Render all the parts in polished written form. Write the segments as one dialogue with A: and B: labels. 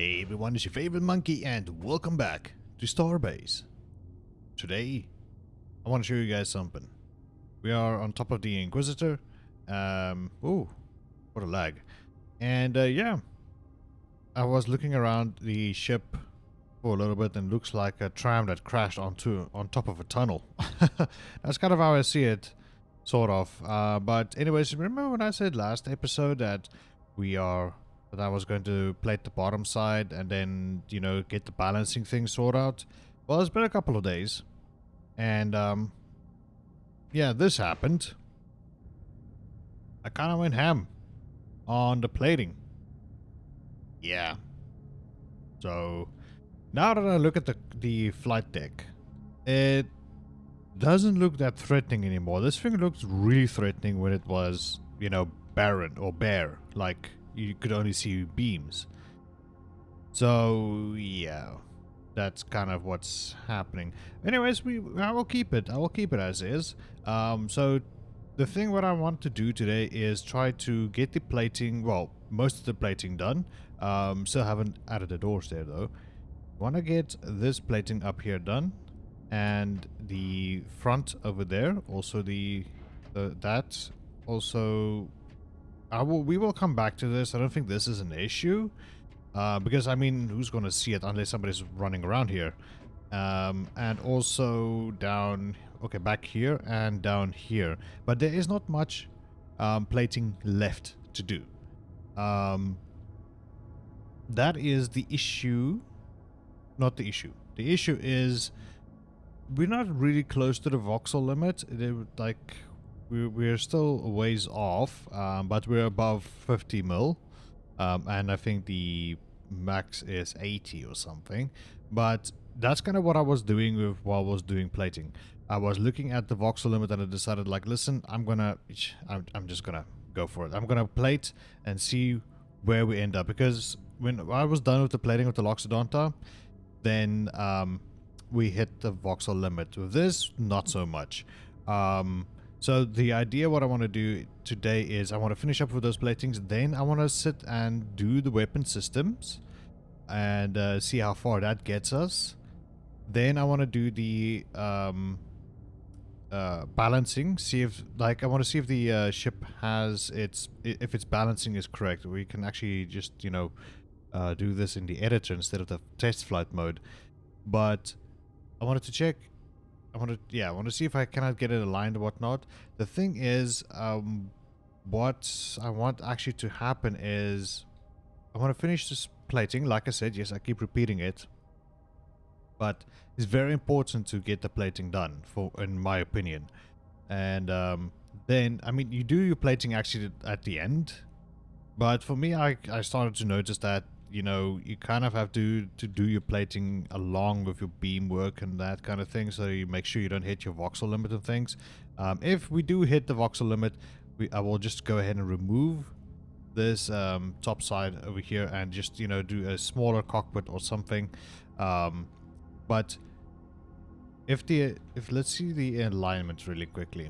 A: Hey everyone, it's your favorite monkey and welcome back to Starbase. Today, I want to show you guys something. We are on top of the Inquisitor. Oh, what a lag. And yeah, I was looking around the ship for a little bit and looks like a tram that crashed on top of a tunnel. That's kind of how I see it, sort of. But anyways, remember when I said last episode that I was going to plate the bottom side and then, you know, get the balancing thing sorted out? Well, it's been a couple of days. And, yeah, this happened. I kind of went ham on the plating. Yeah. So, now that I look at the flight deck, it doesn't look that threatening anymore. This thing looked really threatening when it was, you know, barren or bare. Like, you could only see beams. So yeah, that's kind of what's happening. Anyways, I will keep it as is. So the thing what I want to do today is try to get the plating, well, most of the plating done. Still haven't added the doors there though. Want to get this plating up here done, and the front over there, also that also. We will come back to this. I don't think this is an issue. Because, I mean, who's going to see it unless somebody's running around here? And also down... Okay, back here and down here. But there is not much plating left to do. That is the issue. Not the issue. The issue is we're not really close to the voxel limit. Like... We're still a ways off, but we're above 50 mil, and I think the max is 80 or something. But that's kind of what I was doing while I was doing plating. I was looking at the voxel limit and I decided, like, listen, I'm just gonna go for it. I'm gonna plate and see where we end up, because when I was done with the plating with the Loxodonta, then we hit the voxel limit. With this, not so much. So the idea, what I want to do today is I want to finish up with those platings. Then I want to sit and do the weapon systems and see how far that gets us. Then I want to do the balancing. See if, like, I want to see if the ship has if its balancing is correct. We can actually just, you know, do this in the editor instead of the test flight mode. But I wanted to check. I want to see if I cannot get it aligned or whatnot. The thing is, what I want actually to happen is I want to finish this plating. Like I said, yes, I keep repeating it, but it's very important to get the plating done, in my opinion. And then, I mean, you do your plating actually at the end, but for me, I started to notice that, you know, you kind of have to do your plating along with your beam work and that kind of thing, so you make sure you don't hit your voxel limit and things. If we do hit the voxel limit, I will just go ahead and remove this top side over here and just, you know, do a smaller cockpit or something. But if let's see the alignment really quickly.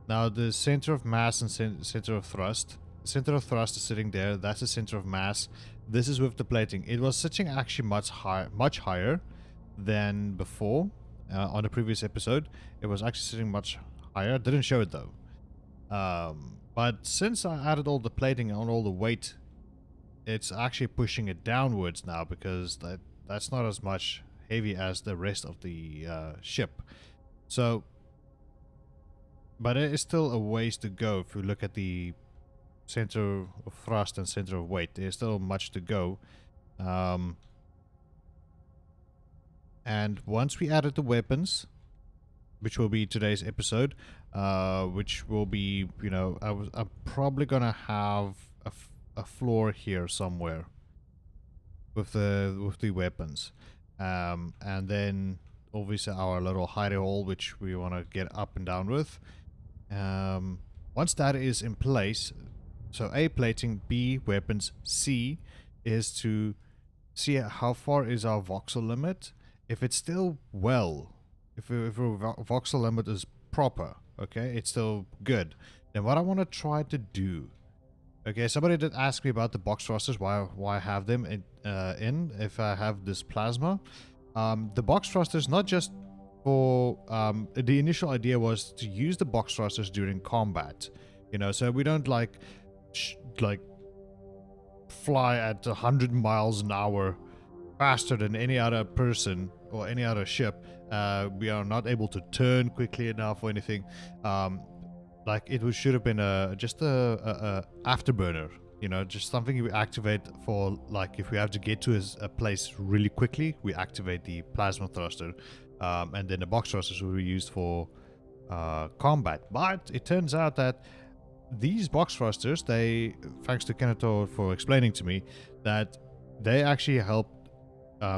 A: Now the center of mass and center of thrust. The center of thrust is sitting there. That's the center of mass. This is with the plating. It was sitting actually much higher than before. On the previous episode, it was actually sitting much higher. Didn't show it though. But since I added all the plating and all the weight, it's actually pushing it downwards now, because that's not as much heavy as the rest of the ship. So, but it is still a ways to go if you look at the center of thrust and center of weight. There's still much to go. And once we added the weapons, which will be today's episode, which will be, you know, I'm probably gonna have a floor here somewhere with the weapons, and then obviously our little hidey hole, which we want to get up and down with. Once that is in place, so A, plating, B, weapons, C is to see how far is our voxel limit. If it's still if our voxel limit is proper, okay, it's still good, then what I want to try to do Okay, somebody did ask me about the box thrusters, why I have them in if I have this plasma. The box thrusters, not just for the initial idea was to use the box thrusters during combat, you know, so we don't like fly at 100 miles an hour faster than any other person or any other ship. We are not able to turn quickly enough or anything. Like should have been just a afterburner, you know, just something you activate for, like, if we have to get to a place really quickly, we activate the plasma thruster, and then the box thrusters will be used for combat. But it turns out that these box thrusters, they, thanks to Kenator for explaining to me, that they actually help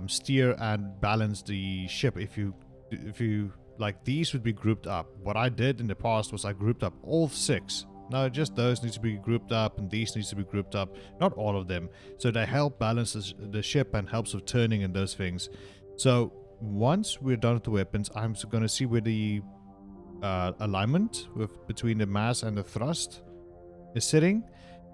A: steer and balance the ship. If you like, these would be grouped up. What I did in the past was I grouped up all 6. No, just those need to be grouped up, and these needs to be grouped up. Not all of them. So they help balance the ship and helps with turning and those things. So once we're done with the weapons, I'm going to see where the alignment between the mass and the thrust is sitting,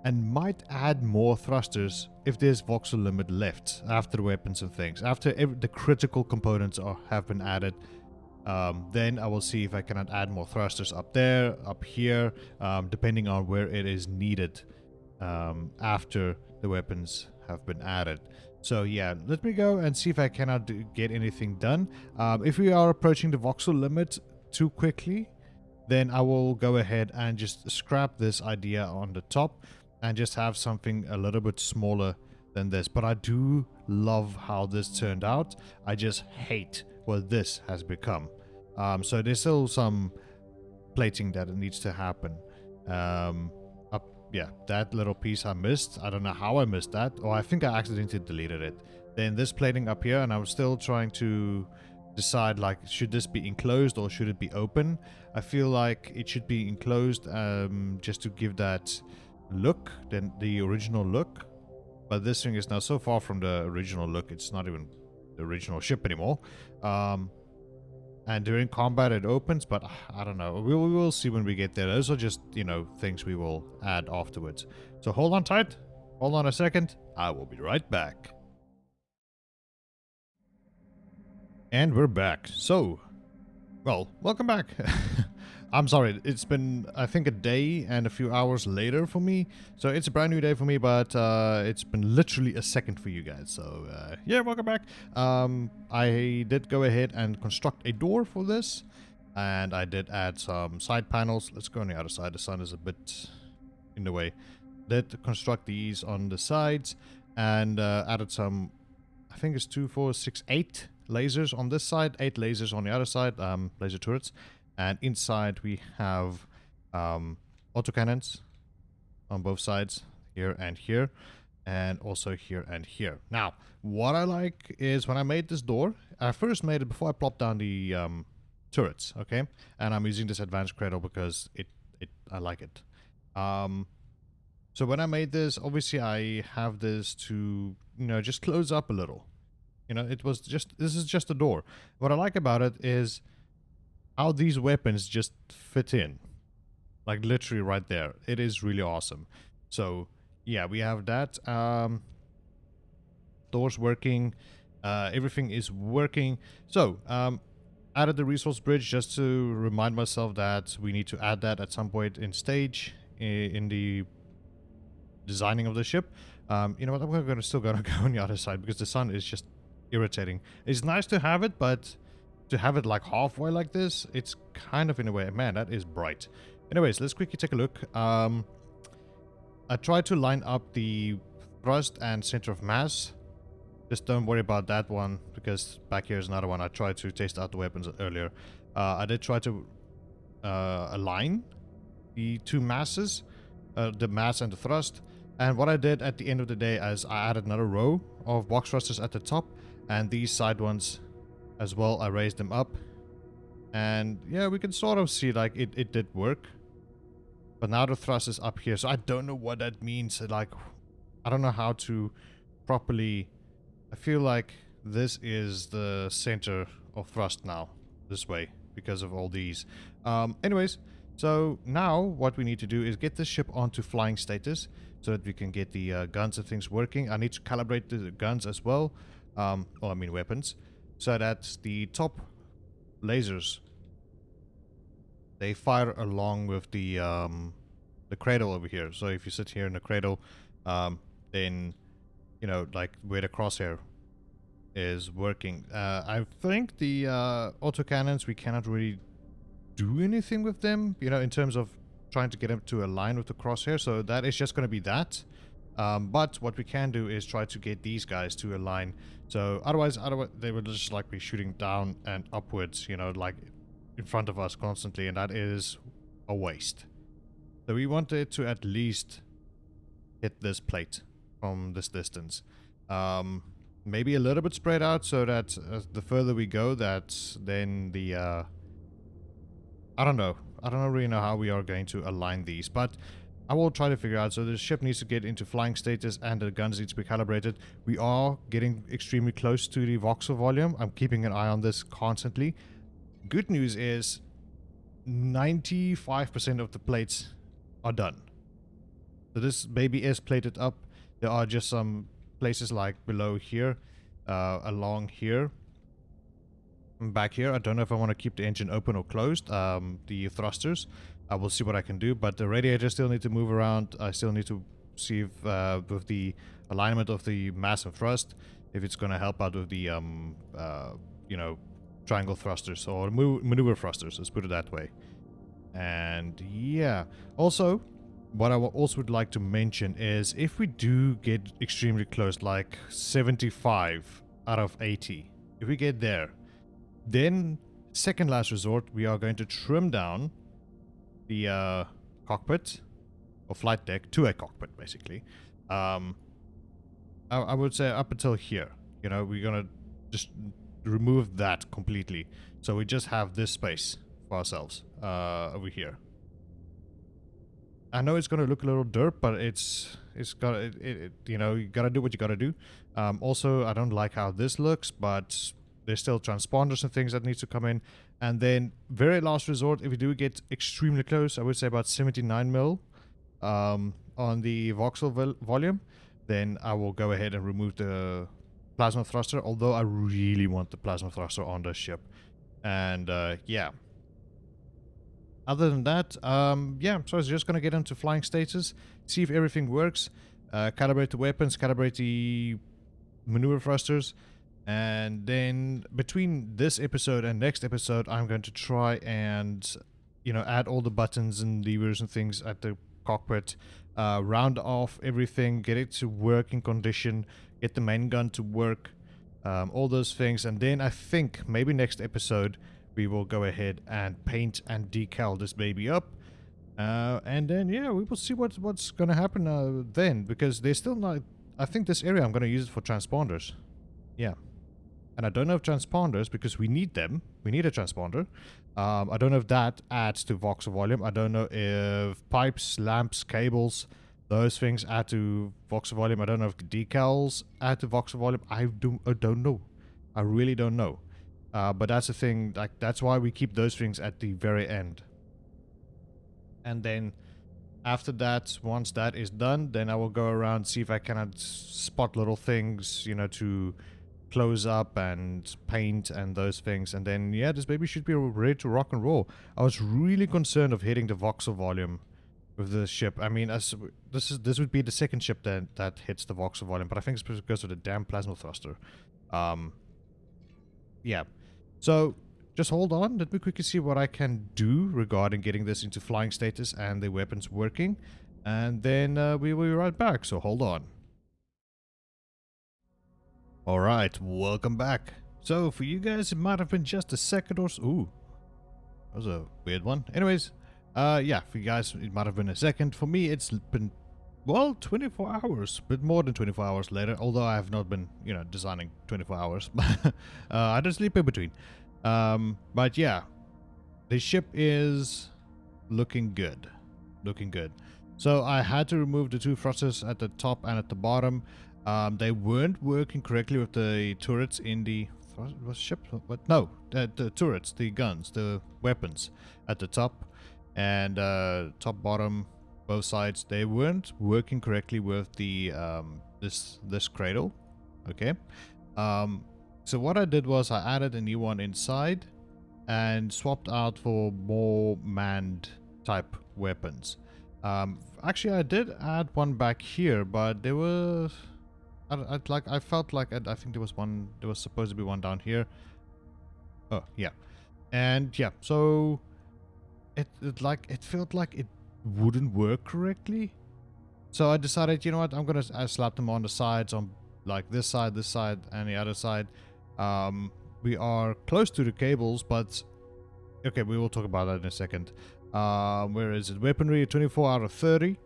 A: and might add more thrusters if there's voxel limit left after the weapons and things. After the critical components have been added, then I will see if I cannot add more thrusters up there, up here, depending on where it is needed after the weapons have been added. So yeah, let me go and see if I cannot get anything done. If we are approaching the voxel limit too quickly, then I will go ahead and just scrap this idea on the top and just have something a little bit smaller than this. But I do love how this turned out. I just hate what this has become. So there's still some plating that needs to happen. Yeah, that little piece I missed. I don't know how I missed that, or I think I accidentally deleted it. Then this plating up here, and I was still trying to decide, like, should this be enclosed or should it be open? I feel like it should be enclosed, just to give that look, then the original look. But this thing is now so far from the original look, it's not even the original ship anymore. And during combat it opens, but I don't know. We will see when we get there. Those are just, you know, things we will add afterwards. So hold on tight. Hold on a second. I will be right back. And we're back. So, well, welcome back. I'm sorry, it's been, I think, a day and a few hours later for me. So it's a brand new day for me, but it's been literally a second for you guys. So yeah, welcome back. I did go ahead and construct a door for this. And I did add some side panels. Let's go on the other side. The sun is a bit in the way. Did construct these on the sides. And added some, I think it's 2, 4, 6, 8 lasers on this side. 8 lasers on the other side. Laser turrets. And inside we have autocannons on both sides, here and here, and also here and here. Now, what I like is when I made this door, I first made it before I plopped down the turrets, okay? And I'm using this advanced cradle because I like it. So when I made this, obviously I have this to, you know, just close up a little. You know, this is just a door. What I like about it is how these weapons just fit in, like literally right there. It is really awesome. So yeah, we have that. Doors working, everything is working. So added the resource bridge just to remind myself that we need to add that at some point in stage in the designing of the ship. You know what, I'm still gonna go on the other side because the sun is just irritating. It's nice to have it, but to have it like halfway like this, it's kind of in a way, man, that is bright. Anyways, let's quickly take a look. I tried to line up the thrust and center of mass. Just don't worry about that one, because back here is another one. I tried to test out the weapons earlier. I did try to align the two masses, the mass and the thrust. And what I did at the end of the day is I added another row of box thrusters at the top, and these side ones as well, I raised them up. And yeah, we can sort of see like it did work. But now the thrust is up here, so I don't know what that means. Like, I don't know how to properly... I feel like this is the center of thrust now, this way, because of all these. Anyways, so now what we need to do is get this ship onto flying status, so that we can get the guns and things working. I need to calibrate the guns as well, or I mean weapons, so that the top lasers, they fire along with the cradle over here. So if you sit here in the cradle, then you know, like where the crosshair is working. I think the autocannons, we cannot really do anything with them, you know, in terms of trying to get them to align with the crosshair. So that is just going to be that. But what we can do is try to get these guys to align. So otherwise they would just like be shooting down and upwards, you know, like in front of us constantly, and that is a waste. So we want it to at least hit this plate from this distance. Maybe a little bit spread out, so that the further we go, that then the I don't really know how we are going to align these, but I will try to figure out. So the ship needs to get into flying status and the guns need to be calibrated. We are getting extremely close to the voxel volume. I'm keeping an eye on this constantly. Good news is 95% of the plates are done. So this baby is plated up. There are just some places like below here, along here, and back here. I don't know if I want to keep the engine open or closed. The thrusters, I will see what I can do, but the radiator still need to move around. I still need to see if with the alignment of the mass and thrust, if it's going to help out with the you know, triangle thrusters or maneuver thrusters, let's put it that way. And yeah, also what I also would like to mention is if we do get extremely close, like 75 out of 80, if we get there, then second last resort, we are going to trim down the cockpit or flight deck to a cockpit, basically. I would say up until here, you know, we're gonna just remove that completely, so we just have this space for ourselves over here. I know it's gonna look a little dirt, but it's got you know, you gotta do what you gotta do. Also, I don't like how this looks, but there's still transponders and things that needs to come in. And then very last resort, if we do get extremely close, I would say about 79 mil on the voxel volume, then I will go ahead and remove the plasma thruster, although I really want the plasma thruster on the ship. And yeah. Other than that, yeah, so I was just going to get into flying status, see if everything works, calibrate the weapons, calibrate the maneuver thrusters, and then between this episode and next episode, I'm going to try and, you know, add all the buttons and levers and things at the cockpit, round off everything, get it to work in condition, get the main gun to work, all those things. And then I think maybe next episode we will go ahead and paint and decal this baby up, and then yeah, we will see what's gonna happen then, because there's still not, I think this area I'm gonna use it for transponders. Yeah, and I don't know if transponders, because we need them, we need a transponder. I don't know if that adds to voxel volume. I don't know if pipes, lamps, cables, those things add to voxel volume. I don't know if decals add to voxel volume. I don't know. I really don't know. But that's the thing, like that's why we keep those things at the very end. And then after that, once that is done, then I will go around, see if I cannot spot little things, you know, to close up and paint and those things. And then yeah, this baby should be ready to rock and roll. I was really concerned of hitting the voxel volume with the ship. I mean, as this would be the second ship that hits the voxel volume, but I think it's because of the damn plasma thruster. Yeah. So, just hold on, let me quickly see what I can do regarding getting this into flying status and the weapons working, and then we will be right back, so hold on. Alright, welcome back. So, for you guys, it might have been just a second or so. Ooh, that was a weird one. Anyways, yeah, for you guys, it might have been a second. For me, it's been, well, 24 hours, a bit more than 24 hours later, although I have not been, you know, designing 24 hours. I don't sleep in between. But yeah, the ship is looking good. Looking good. So I had to remove the two thrusters at the top and at the bottom. They weren't working correctly with the turrets in the ship. What? No, the turrets, the guns, the weapons at the top and top, bottom. both sides, they weren't working correctly with the this cradle. Okay. So what I did was I added a new one inside and swapped out for more manned type weapons. Actually, I did add one back here, but there was I felt like I think there was one. There was supposed to be one down here. Oh yeah, and yeah. So it felt like it wouldn't work correctly. So I decided, you know what, I'm gonna slap them on the sides, on like this side, and the other side. We are close to the cables, but okay, we will talk about that in a second. Where is it? Weaponry 24 out of 30.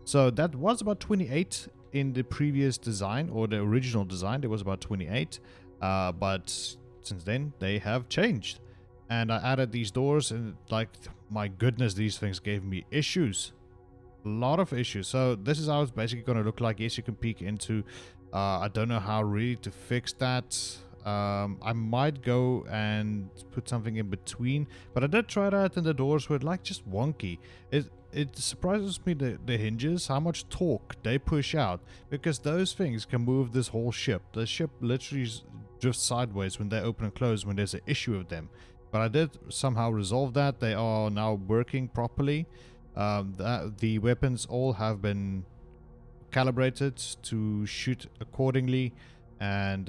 A: So that was about 28 in the previous design, or the original design. There was about 28, but since then they have changed. And I added these doors, and like, my goodness, these things gave me issues. A lot of issues. So this is how it's basically going to look like. Yes, you can peek into. I don't know how really to fix that. I might go and put something in between, but I did try that, and the doors were like just wonky. It surprises me, the hinges, how much torque they push out, because those things can move this whole ship. The ship literally drifts sideways when they open and close when there's an issue with them. But I did somehow resolve that. They are now working properly. The weapons all have been calibrated to shoot accordingly, and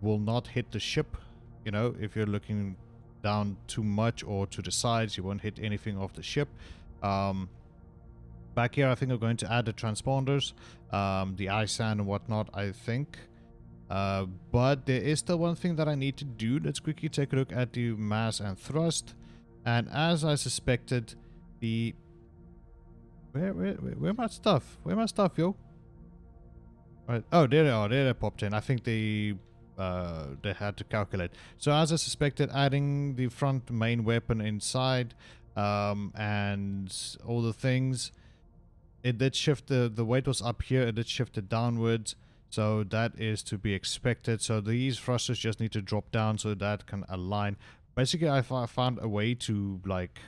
A: will not hit the ship. You know, if you're looking down too much or to the sides, you won't hit anything off the ship. Back here, I think I'm going to add the transponders, the ice sand and whatnot, I think. But there is still one thing that I need to do. Let's quickly take a look at the mass and thrust. And as I suspected, the... Where my stuff? Where my stuff, yo? Right. Oh, there they are. There they popped in. I think they had to calculate. So as I suspected, adding the front main weapon inside, and all the things, it did shift the weight was up here. It did shift it downwards. So that is to be expected. So these thrusters just need to drop down so that can align. Basically, I found a way to, like,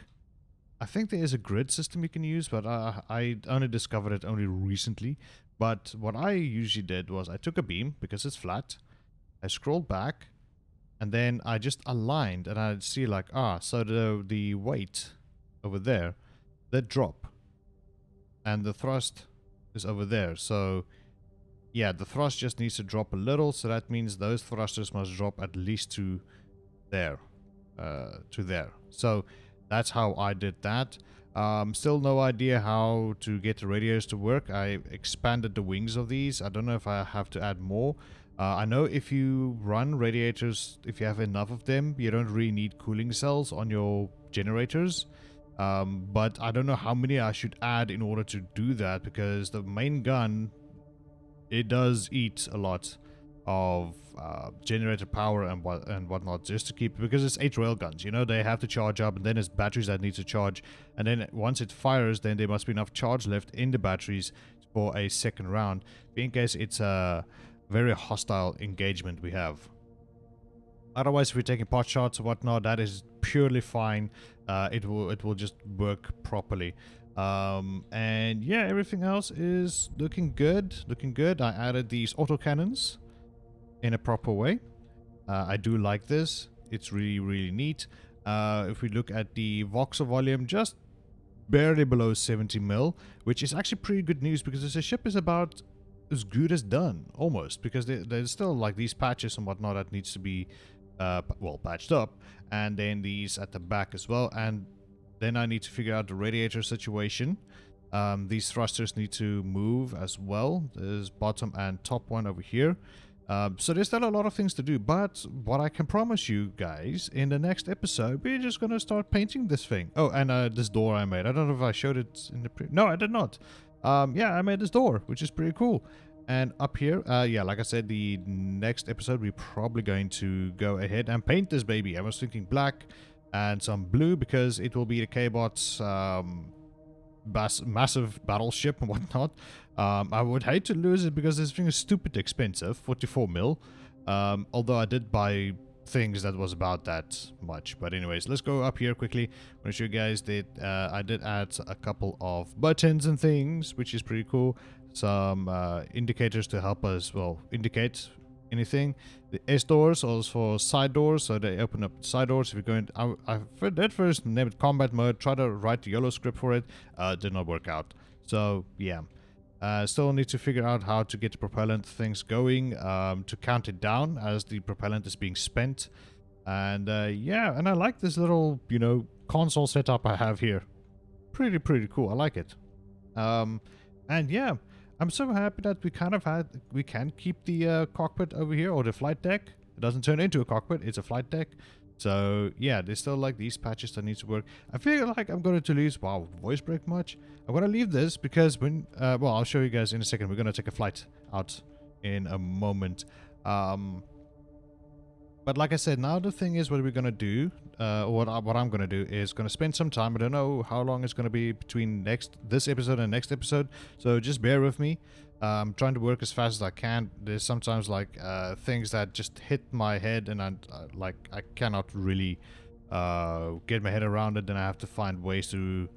A: I think there is a grid system you can use, but I only discovered it only recently. But what I usually did was I took a beam, because it's flat, I scrolled back, and then I just aligned, and I'd see like, so the weight over there, that drop, and the thrust is over there. So yeah, the thrust just needs to drop a little, so that means those thrusters must drop at least to there. So that's how I did that. Still no idea how to get the radiators to work. I expanded the wings of these. I don't know if I have to add more. I know if you run radiators, if you have enough of them, you don't really need cooling cells on your generators. But I don't know how many I should add in order to do that, because the main gun, it does eat a lot of generator power and whatnot, just to keep, because it's 8 railguns, you know, they have to charge up, and then it's batteries that need to charge, and then once it fires, then there must be enough charge left in the batteries for a second round, in case it's a very hostile engagement we have. Otherwise, if we're taking pot shots or whatnot, that is purely fine. It will just work properly. And yeah, everything else is looking good. I added these autocannons in a proper way. I do like this. It's really neat. If we look at the voxel volume, just barely below 70 mil, which is actually pretty good news, because the ship is about as good as done, almost, because there's still like these patches and whatnot that needs to be well, patched up, and then these at the back as well, and then I need to figure out the radiator situation. These thrusters need to move as well. There's bottom and top one over here. So there's still a lot of things to do, but what I can promise you guys, in the next episode, we're just going to start painting this thing. Oh, and this door I made. I don't know if I showed it in the No, I did not. Yeah, I made this door, which is pretty cool. And up here, yeah, like I said, the next episode, we're probably going to go ahead and paint this baby. I was thinking black and some blue, because it will be the K-Bot's massive battleship and whatnot. I would hate to lose it, because this thing is stupid expensive, 44 mil. Although I did buy things that was about that much. But anyways, let's go up here quickly. I'm gonna show you guys that I did add a couple of buttons and things, which is pretty cool. Some indicators to help us, well, indicate anything. The S doors also for side doors, so they open up side doors. If you're going, I did first name it combat mode, try to write the YOLO script for it, did not work out. So yeah, still need to figure out how to get the propellant things going, to count it down as the propellant is being spent. And yeah, and I like this little, you know, console setup I have here. Pretty cool. I like it. And yeah, I'm so happy that we can keep the cockpit over here, or the flight deck. It doesn't turn into a cockpit, it's a flight deck. So yeah, there's still like these patches that need to work. I feel like I'm going to lose, wow, voice break much. I'm going to leave this because when, well, I'll show you guys in a second. We're going to take a flight out in a moment. But like I said, now the thing is, what we're going to do, or what I'm going to do is going to spend some time. I don't know how long it's going to be between this episode and next episode. So just bear with me. I'm trying to work as fast as I can. There's sometimes like things that just hit my head and I cannot really get my head around it. Then I have to find ways to,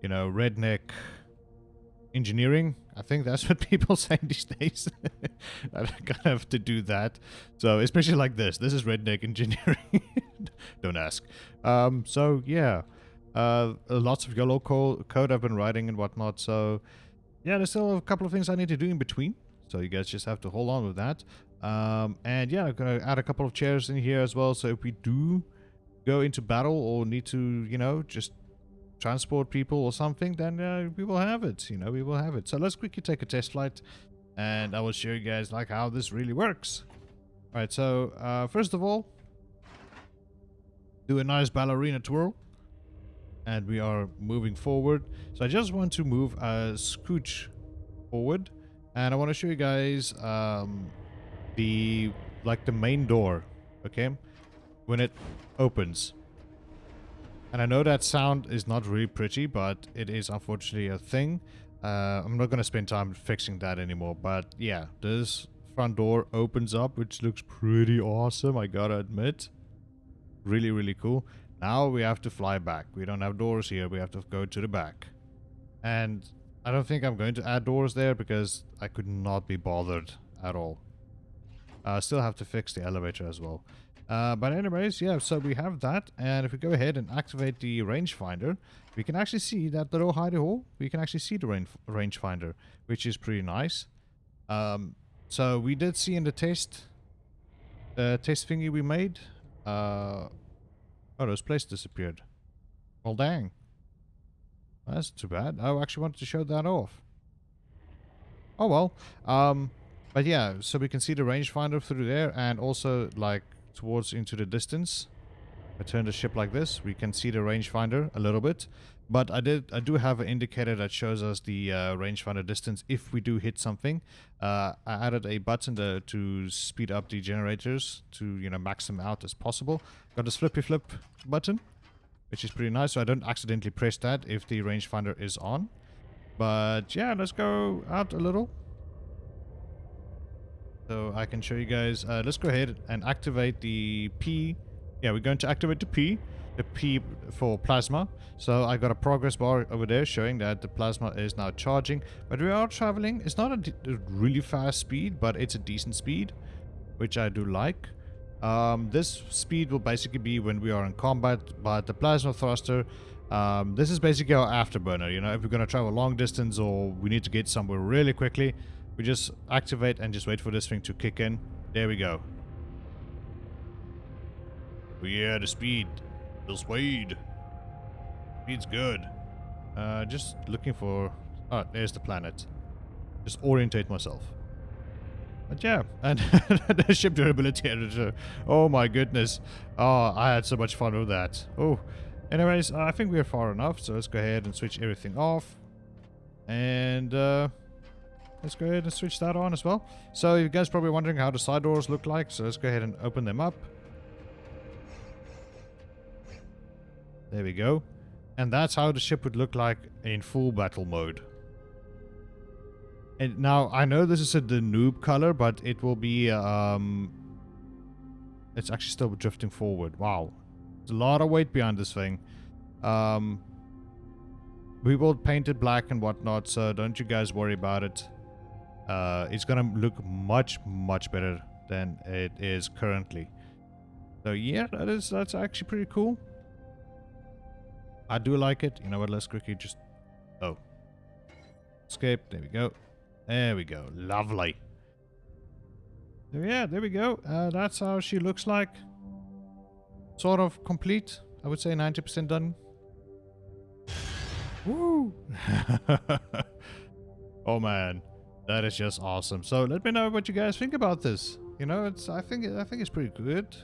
A: you know, redneck engineering. I think that's what people say these days. I kind of have to do that. So especially like this is redneck engineering. Don't ask. So yeah, lots of YOLO code I've been writing and whatnot. So yeah, there's still a couple of things I need to do in between. So you guys just have to hold on with that. And yeah, I'm gonna add a couple of chairs in here as well. So if we do go into battle or need to, you know, just transport people or something, then we will have it, you know, we will have it. So let's quickly take a test flight and I will show you guys like how this really works. All right, so first of all, do a nice ballerina twirl and we are moving forward. So I just want to move a scooch forward and I want to show you guys the main door, okay, when it opens. And I know that sound is not really pretty, but it is unfortunately a thing. I'm not going to spend time fixing that anymore. But yeah, this front door opens up, which looks pretty awesome, I gotta admit. Really cool. Now we have to fly back. We don't have doors here. We have to go to the back. And I don't think I'm going to add doors there because I could not be bothered at all. I still have to fix the elevator as well. But anyways, yeah, so we have that, and if we go ahead and activate the rangefinder, we can actually see that little hidey hole. We can actually see the rangefinder, which is pretty nice. So we did see in the test thingy we made, oh, those places disappeared. Well, dang. That's too bad. I actually wanted to show that off. Oh well. But yeah, so we can see the rangefinder through there, and also like towards into the distance. I turn the ship like this, we can see the rangefinder a little bit, but I do have an indicator that shows us the rangefinder distance if we do hit something. I added a button to speed up the generators to, you know, max them out as possible. Got this flippy flip button, which is pretty nice, so I don't accidentally press that if the rangefinder is on. But yeah, let's go out a little. So I can show you guys, let's go ahead and activate the P. Yeah, we're going to activate the P for plasma. So I got a progress bar over there showing that the plasma is now charging. But we are traveling, it's not a really fast speed, but it's a decent speed, which I do like. This speed will basically be when we are in combat, but the plasma thruster, this is basically our afterburner, you know, if we're going to travel long distance or we need to get somewhere really quickly. We just activate and just wait for this thing to kick in. There we go. Oh yeah, the speed. The speed. Speed's good. Just looking for... Oh, there's the planet. Just orientate myself. But yeah, and the ship durability editor. Oh my goodness. Oh, I had so much fun with that. Oh. Anyways, I think we're far enough, so let's go ahead and switch everything off. And... let's go ahead and switch that on as well. So you guys are probably wondering how the side doors look like. So let's go ahead and open them up. There we go. And that's how the ship would look like in full battle mode. And now I know this is the noob color, but it will be It's actually still drifting forward. Wow. There's a lot of weight behind this thing. We will paint it black and whatnot, so don't you guys worry about it. It's gonna look much, much better than it is currently. So yeah, that's actually pretty cool. I do like it. You know what, let's quickly just... Oh. Escape. There we go. There we go. Lovely. So yeah, there we go. That's how she looks like. Sort of complete. I would say 90% done. Woo! Oh man, that is just awesome. So let me know what you guys think about this. You know, I think it's pretty good.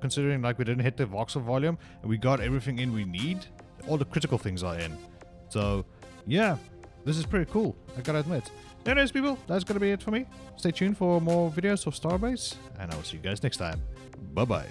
A: Considering like we didn't hit the voxel volume and we got everything in we need. All the critical things are in. So yeah, this is pretty cool, I gotta admit. Anyways, people, that's gonna be it for me. Stay tuned for more videos of Starbase, and I'll see you guys next time. Bye bye.